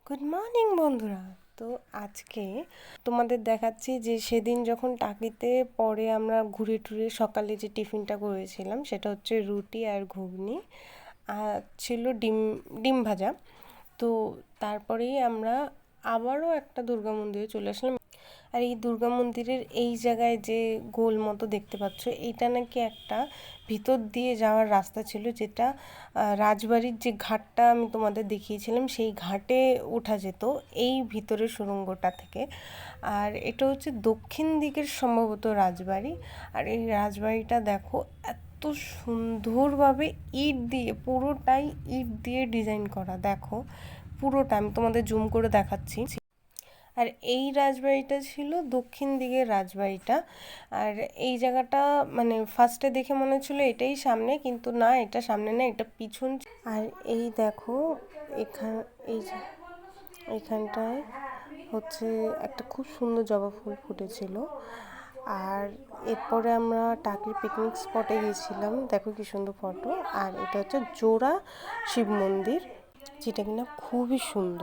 Good morning বন্ধুরা। তো আজকে তোমাদের দেখাচ্ছি যে সেদিন যখন টাকিতে পরে আমরা ঘুরে টুরে সকালে যে টিফিনটা করেছিলাম সেটা হচ্ছে রুটি আর ঘুগনি আর ছিল ডিম ডিম ভাজা। তো তারপরেই আমরা আবারও একটা দুর্গা মন্দিরে চলে আসলাম। আর এই দুর্গা মন্দিরের এই জায়গায় যে গোল মতো দেখতে পাচ্ছ, এইটা নাকি একটা ভিতর দিয়ে যাওয়ার রাস্তা ছিল, যেটা রাজবাড়ির যে ঘাটটা আমি তোমাদের দেখিয়েছিলাম সেই ঘাটে ওঠা যেত এই ভিতরের সুড়ঙ্গটা থেকে। আর এটা হচ্ছে দক্ষিণ দিকের সম্ভবত রাজবাড়ি। আর এই রাজবাড়িটা দেখো এত সুন্দরভাবে ইট দিয়ে, পুরোটাই ইট দিয়ে ডিজাইন করা। দেখো পুরোটা আমি তোমাদের জুম করে দেখাচ্ছি। আর এই রাজবাড়িটা ছিল দক্ষিণ দিকের রাজবাড়িটা। আর এই জায়গাটা মানে ফার্স্টে দেখে মনে ছিল এটাই সামনে, কিন্তু না, এটা সামনে না, এটা পিছন। আর এই দেখো এই যে এখানটায় হচ্ছে একটা খুব সুন্দর জবা ফুল ফুটেছিল। আর এরপরে আমরা টাকির পিকনিক স্পটে গিয়েছিলাম, দেখো কি সুন্দর ফটো। আর এটা হচ্ছে জোড়া শিব মন্দির, যেটা কিনা খুবই সুন্দর।